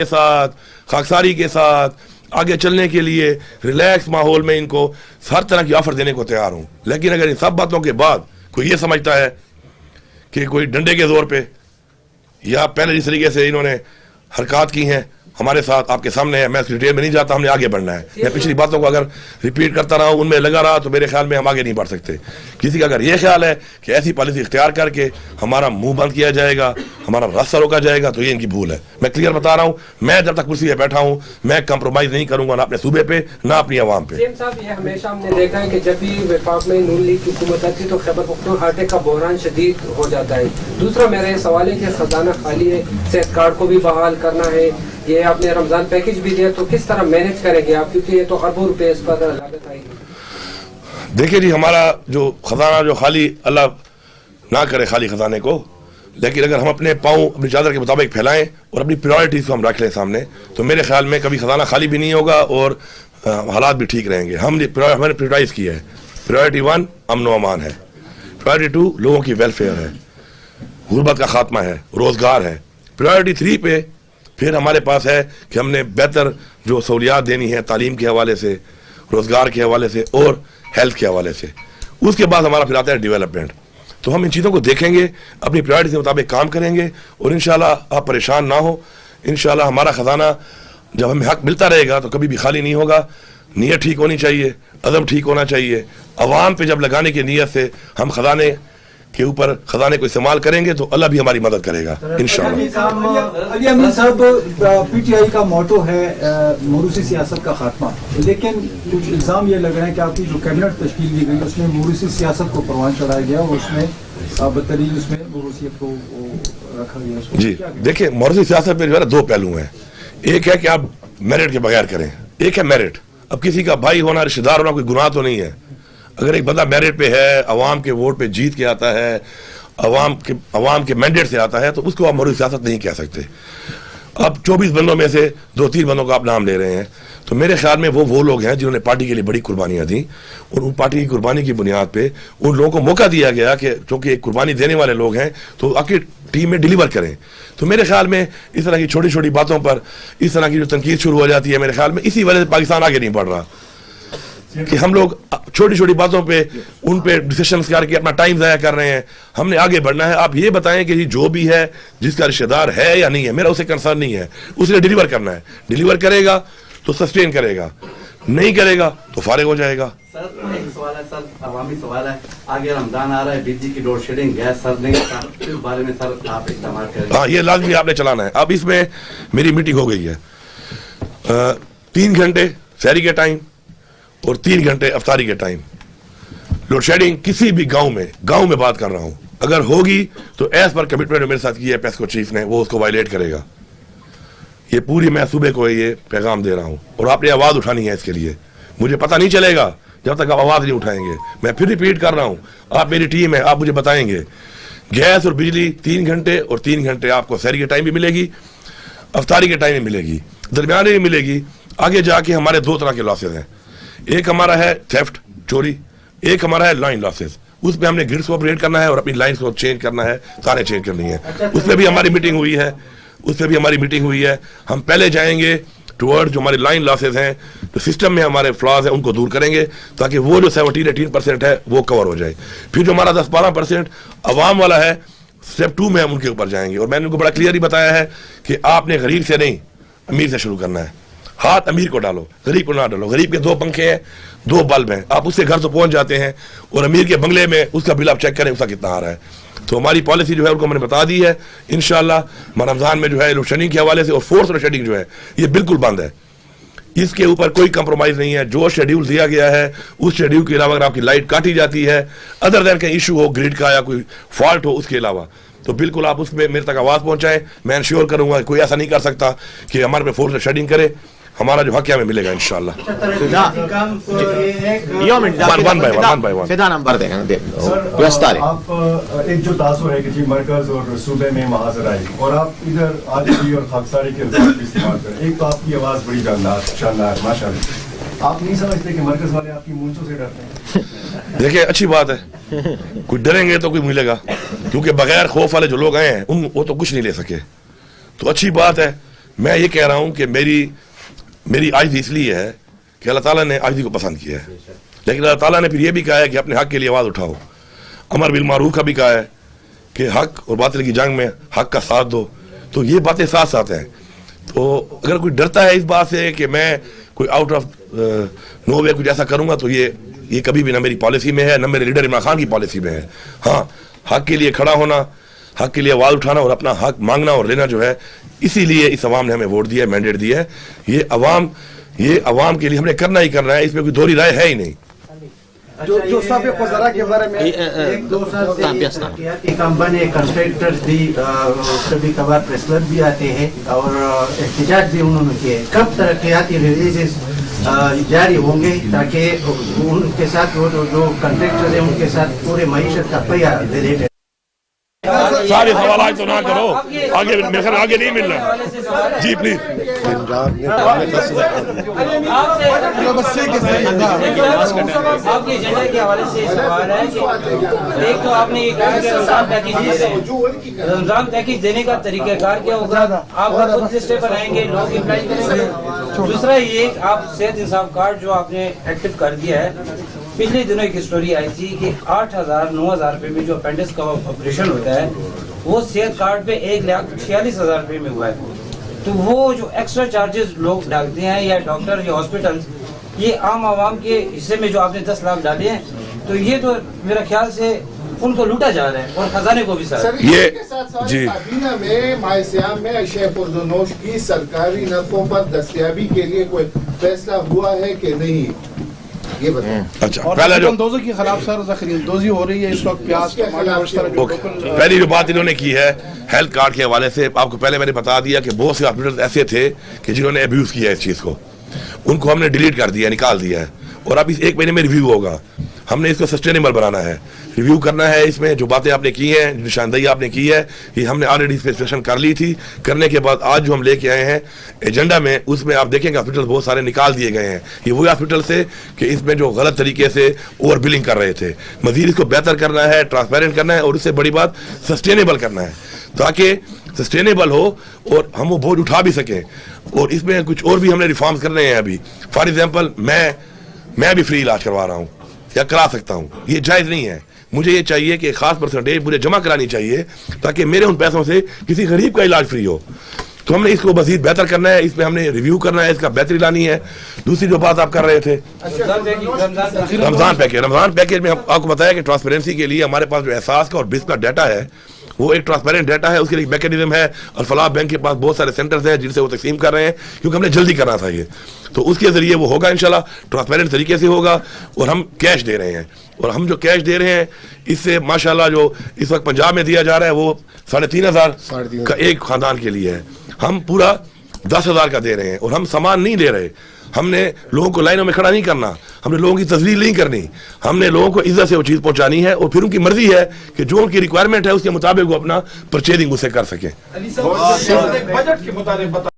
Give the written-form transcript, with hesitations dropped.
کے ساتھ خاکساری کے ساتھ آگے چلنے کے لیے ریلیکس ماحول میں ان کو ہر طرح کی آفر دینے کو تیار ہوں. لیکن اگر ان سب باتوں کے بعد کوئی یہ سمجھتا ہے کہ کوئی ڈنڈے کے زور پہ یا پہلے جس طریقے سے انہوں نے حرکات کی ہیں ہمارے ساتھ آپ کے سامنے ہے, میں اس ڈیٹیل میں نہیں جاتا, ہم نے آگے بڑھنا ہے. میں پچھلی باتوں کو اگر ریپیٹ کرتا رہا ہوں ان میں لگا رہا تو میرے خیال میں ہم آگے نہیں بڑھ سکتے. کسی کا اگر یہ خیال ہے کہ ایسی پالیسی اختیار کر کے ہمارا منہ بند کیا جائے گا, ہمارا راستہ روکا جائے گا, تو یہ ان کی بھول ہے. میں کلیئر بتا رہا ہوں, میں جب تک کرسی پہ بیٹھا ہوں میں کمپرومائز نہیں کروں گا, نہ اپنے صوبے پہ نہ اپنی عوام پہ. صاحب یہ ہمیشہ ہم نے دیکھا ہے کہ جب بھی وفاق میں نون لیگ کی حکومت آتی تو خیبر پختونخوا ہارٹ اٹیک کا بحران شدید ہو جاتا ہے. دوسرا میرا یہ سوال ہے کہ خزانہ خالی ہے, صحت کارڈ کو بھی بحال کرنا ہے, یہ آپ نے رمضان پیکج بھی دیا, تو کس طرح مینج کریں گے آپ, کیونکہ یہ تو اربوں روپے اس پر لاگت آئے گی. دیکھیں جی, ہمارا جو خزانہ جو خالی اللہ نہ کرے خالی خزانے کو, لیکن اگر ہم اپنے پاؤں اپنی چادر کے مطابق پھیلائیں اور اپنی پریورٹیز کو ہم رکھ لیں سامنے, تو میرے خیال میں کبھی خزانہ خالی بھی نہیں ہوگا اور حالات بھی ٹھیک رہیں گے. ہم نے پریورٹائز کیا ہے. پریورٹی 1 امن و امان ہے, پریورٹی 2 لوگوں کی ویلفیئر ہے, غربت کا خاتمہ ہے, روزگار ہے. پریورٹی 3 پہ پھر ہمارے پاس ہے کہ ہم نے بہتر جو سہولیات دینی ہے تعلیم کے حوالے سے, روزگار کے حوالے سے اور ہیلتھ کے حوالے سے. اس کے بعد ہمارا پھر آتا ہے ڈیولپمنٹ. تو ہم ان چیزوں کو دیکھیں گے, اپنی پرائرٹی کے مطابق کام کریں گے, اور انشاءاللہ آپ پریشان نہ ہو. انشاءاللہ ہمارا خزانہ جب ہمیں حق ملتا رہے گا تو کبھی بھی خالی نہیں ہوگا. نیت ٹھیک ہونی چاہیے, عزم ٹھیک ہونا چاہیے. عوام پہ جب لگانے کی نیت سے ہم خزانے کے اوپر خزانے کو استعمال کریں گے تو اللہ بھی ہماری مدد کرے گا انشاءاللہ. علی امین صاحب, پی ٹی آئی کا موٹو ہے موروثی سیاست کا خاتمہ, لیکن کچھ الزام یہ لگ رہے ہیں کہ آپ کی جو کیبنٹ تشکیل دی گئی اس میں موروثی سیاست کو پروان چڑھایا گیا اور اس میں بدترین اس میں موروثیت کو رکھا گیا. جی دیکھیں, موروثی سیاست میں جو ہے 2 پہلو ہیں. ایک ہے کہ آپ میرٹ کے بغیر کریں, ایک ہے میرٹ. اب کسی کا بھائی ہونا, رشتہ دار ہونا کوئی گناہ تو نہیں ہے. اگر ایک بندہ میرٹ پہ ہے, عوام کے ووٹ پہ جیت کے آتا ہے, عوام کے مینڈیٹ سے آتا ہے, تو اس کو آپ موروثی سیاست نہیں کہہ سکتے. اب 24 بندوں میں سے 2-3 بندوں کا آپ نام لے رہے ہیں, تو میرے خیال میں وہ لوگ ہیں جنہوں نے پارٹی کے لیے بڑی قربانیاں دیں, اور ان پارٹی کی قربانی کی بنیاد پہ ان لوگوں کو موقع دیا گیا کہ چونکہ ایک قربانی دینے والے لوگ ہیں تو آپ کی ٹیم میں ڈیلیور کریں. تو میرے خیال میں اس طرح کی چھوٹی چھوٹی باتوں پر اس طرح کی جو تنقید شروع ہو جاتی ہے, میرے خیال میں اسی وجہ سے پاکستان آگے نہیں بڑھ رہا کہ ہم لوگ چھوٹی چھوٹی باتوں پہ ان پہ ڈسیشنز کر کے اپنا ٹائم ضائع کر رہے ہیں. ہم نے آگے بڑھنا ہے. آپ یہ بتائیں کہ جو بھی ہے جس کا رشتہ دار ہے یا نہیں ہے, میرا اسے کنسرن نہیں ہے. اس نے ڈیلیور کرنا ہے, ڈیلیور کرے گا تو سسٹین کرے گا, نہیں کرے گا تو فارغ ہو جائے گا. سر ایک سوال ہے, سر عوامی سوال ہے, آگے رمضان آ رہا ہے, بجلی کی لوڈ شیڈنگ, گیس سر نہیں, اس بارے میں سر آپ اقدامات کریں. ہاں, یہ لازمی آپ نے چلانا ہے. اب اس میں میری میٹنگ ہو گئی ہے, 3 گھنٹے سحری کے ٹائم اور 3 گھنٹے افطاری کے ٹائم. لوڈ شیڈنگ کسی بھی گاؤں میں بات کر رہا ہوں, اگر ہوگی تو ایز پر کمٹمنٹ میرے ساتھ کی ہے پیسکو چیف نے, وہ اس کو وائلیٹ کرے گا. یہ پوری میں صوبے کو یہ پیغام دے رہا ہوں, اور آپ نے آواز اٹھانی ہے اس کے لیے. مجھے پتہ نہیں چلے گا جب تک آپ آواز نہیں اٹھائیں گے. میں پھر ریپیٹ کر رہا ہوں, آپ میری ٹیم ہے, آپ مجھے بتائیں گے. گیس اور بجلی 3 گھنٹے اور 3 گھنٹے آپ کو سحری کے ٹائم بھی ملے گی, افطاری کے ٹائم بھی ملے گی, درمیانے بھی ملے گی. آگے جا کے ہمارے 2 طرح کے لاسز ہیں. ایک ہمارا ہے تھیفٹ, چوری, ایک ہمارا ہے لائن لاسز. اس پہ ہم نے گرڈس کو اپریٹ کرنا ہے اور اپنی لائنز کو چینج کرنا ہے, تاریں چینج کرنی ہے. اس پہ بھی ہماری میٹنگ ہوئی ہے. ہم پہلے جائیں گے ٹورڈ جو ہماری لائن لاسز ہیں, جو سسٹم میں ہمارے فلاز ہیں ان کو دور کریں گے, تاکہ وہ جو 17-18% ہے وہ کور ہو جائے. پھر جو ہمارا 10-12% عوام والا ہے, اسٹیپ 2 میں ہم ان کے اوپر جائیں گے. اور میں نے ان کو بڑا کلیئرلی بتایا ہے کہ آپ نے غریب سے نہیں امیر سے شروع کرنا ہے. ہاتھ امیر کو ڈالو, غریب کو نہ ڈالو. غریب کے 2 پنکھے ہیں, 2 بلب ہیں, آپ اس سے گھر سے پہنچ جاتے ہیں, اور امیر کے بنگلے میں اس کا بل آپ چیک کریں اس کا کتنا آ رہا ہے. تو ہماری پالیسی جو ہے ان کو میں نے بتا دی ہے. انشاءاللہ رمضان میں جو ہے لوڈ شیڈنگ کے حوالے سے اور فورس لوڈ شیڈنگ جو ہے یہ بالکل بند ہے. اس کے اوپر کوئی کمپرومائز نہیں ہے. جو شیڈیول دیا گیا ہے اس شیڈیول کے علاوہ اگر آپ کی لائٹ کاٹی جاتی ہے, ادر دین کا ایشو ہو گریڈ کا یا کوئی فالٹ ہو اس کے علاوہ, تو بالکل آپ اس میں میرے تک آواز پہنچائیں. میں انشور کروں گا کوئی ایسا نہیں کر سکتا کہ ہمارے پہ فورس شیڈنگ کرے. ہمارا جو حق ہے ہمیں ملے گا انشاءاللہ. آپ ایک جو تاثر ہے کہ جی مرکز اور صوبے میں محاذر آئی اور آپ ادھر عادلی اور خاکساری کے الفاظ استعمال کریں, ایک تو آپ کی آواز بڑی شاندار ماشاء اللہ. آپ نہیں سمجھتے کہ مرکز والے آپ کی مونچھوں سے ڈرتے ہیں؟ دیکھیں اچھی بات ہے, کوئی ڈریں گے تو کوئی ملے گا, کیونکہ بغیر خوف والے جو لوگ آئے ہیں وہ تو کچھ نہیں لے سکے. تو اچھی بات ہے, میں یہ کہہ رہا ہوں کہ میری عاجزی اس لیے ہے کہ اللہ تعالیٰ نے عاجزی کو پسند کیا ہے، لیکن اللہ تعالیٰ نے پھر یہ بھی کہا ہے کہ اپنے حق کے لیے آواز اٹھاؤ. امر بالمعروف کا بھی کہا ہے کہ حق اور باطل کی جنگ میں حق کا ساتھ دو. تو یہ باتیں ساتھ ساتھ ہیں. تو اگر کوئی ڈرتا ہے اس بات سے کہ میں کوئی آؤٹ آف نو وے کچھ ایسا کروں گا، تو یہ کبھی بھی نہ میری پالیسی میں ہے، نہ میرے لیڈر عمران خان کی پالیسی میں ہے. ہاں، حق کے لیے کھڑا ہونا، حق کے لیے آواز اٹھانا اور اپنا حق مانگنا اور لینا جو ہے، اسی لیے اس عوام نے ہمیں ووٹ دیا ہے، مینڈیٹ دیا ہے. یہ عوام کے لیے ہم نے کرنا ہی کرنا ہے، اس میں کوئی دوہری رائے ہے ہی نہیں. جو سابق وزراء کے بارے میں ایک دو سال سے ترقیاتی کام بنے، کنٹریکٹر بھی کبھی کبھار پریس کلب بھی آتے ہیں اور احتجاج بھی انہوں نے کیے. کب ترقیاتی ریلیزز جاری ہوں گے تاکہ ان کے ساتھ وہ جو کنٹریکٹر ہیں ان کے ساتھ پورے معیشت کا پہیہ ریلیٹڈ؟ سارے سوالات تو نہ کرو، آگے میرے خیال آگے نہیں مل رہا. جی پلیز. آپ کے ایجنڈا کے حوالے سے سوال ہے کہ ایک تو آپ نے یہ کہا کہ رمضان پیکیج دے رہے ہیں، رمضان پیکیج دینے کا طریقہ کار کیا ہوگا؟ آپ خود لسٹے پر آئیں گے، لوگ اپلائی کریں گے. دوسرا یہ آپ صحت انصاف کارڈ جو آپ نے ایکٹیو کر دیا ہے، پچھلے دنوں ایک اسٹوری آئی تھی کہ 8,000-9,000 روپے میں جو اپینڈکس کا آپریشن ہوتا ہے وہ صحت کارڈ پہ 1,46,000 روپے میں ہوا ہے. تو وہ جو ایکسٹرا چارجز لوگ ڈالتے ہیں یا ڈاکٹر یا ہاسپٹل، یہ عام عوام کے حصے میں جو آپ نے 10 لاکھ ڈالے ہیں، تو یہ تو میرا خیال سے ان کو لوٹا جا رہا ہے اور خزانے کو بھی ساتھ. جی کابینہ میں ماہ سیام میں اشیاء پردنوش کی سرکاری نرخوں پر دستیابی کے لیے کوئی فیصلہ ہوا ہے کہ نہیں، یہ بتائیں. اچھا، پہلا جو دوزوں کے خلاف سر ذخیرہ دوزی ہو رہی ہے اس وقت، پیاز پہلی جو بات انہوں نے کی ہے ہیلتھ کارڈ کے حوالے سے، آپ کو پہلے میں نے بتا دیا کہ بہت سے ہاسپٹل ایسے تھے کہ جنہوں نے ابیوز کیا اس چیز کو، ان کو ہم نے ڈیلیٹ کر دیا، نکال دیا ہے. اور اب اس 1 مہینے میں ریویو ہوگا. ہم نے اس کو سسٹینیبل بنانا ہے، ریویو کرنا ہے. اس میں جو باتیں آپ نے کی ہیں، نشاندہی آپ نے کی ہے، یہ ہم نے آلریڈی اسپیسیفکیشن کر لی تھی. کرنے کے بعد آج جو ہم لے کے آئے ہیں ایجنڈا میں، اس میں آپ دیکھیں گے ہاسپٹل بہت سارے نکال دیے گئے ہیں. یہ وہی ہاسپٹل سے کہ اس میں جو غلط طریقے سے اوور بلنگ کر رہے تھے. مزید اس کو بہتر کرنا ہے، ٹرانسپیرنٹ کرنا ہے اور اس سے بڑی بات سسٹینیبل کرنا ہے، تاکہ سسٹینیبل ہو اور ہم وہ بوجھ اٹھا بھی سکیں. اور اس میں کچھ اور بھی ہم نے ریفارمز کرنے ہیں ابھی. فار ایگزامپل میں بھی فری علاج کروا رہا ہوں یا کرا سکتا ہوں. یہ جائز نہیں ہے. مجھے یہ چاہیے کہ خاص پرسنٹیج مجھے جمع کرانی چاہیے تاکہ میرے ان پیسوں سے کسی غریب کا علاج فری ہو. تو ہم نے اس کو مزید بہتر کرنا ہے، اس میں ہم نے ریویو کرنا ہے، اس کا بہتری لانی ہے. دوسری جو بات آپ کر رہے تھے رمضان پیکیج میں آپ کو بتایا کہ ٹرانسپیرنسی کے لیے ہمارے پاس جو احساس کا اور بس کا ڈیٹا ہے وہ ایک ٹرانسپیرنٹ ڈیٹا ہے. اس کے لیے میکینزم ہے. الفلاح بینک کے پاس بہت سارے سینٹرز ہیں جن سے وہ تقسیم کر رہے ہیں کیونکہ ہم نے جلدی کرنا تھا یہ. تو اس کے ذریعے وہ ہوگا انشاءاللہ، ٹرانسپیرنٹ طریقے سے ہوگا. اور ہم کیش دے رہے ہیں، اور ہم جو کیش دے رہے ہیں اس سے ماشاءاللہ جو اس وقت پنجاب میں دیا جا رہا ہے وہ 3,500 کا ایک خاندان کے لیے ہے. ہم پورا 10,000 کا دے رہے ہیں. اور ہم سامان نہیں لے رہے. ہم نے لوگوں کو لائنوں میں کھڑا نہیں کرنا، ہم نے لوگوں کی تذلیل نہیں کرنی. ہم نے لوگوں کو عزت سے وہ چیز پہنچانی ہے اور پھر ان کی مرضی ہے کہ جو ان کی ریکوائرمنٹ ہے اس کے مطابق وہ اپنا پرچیزنگ اسے کر سکیں. بجٹ کے مطابق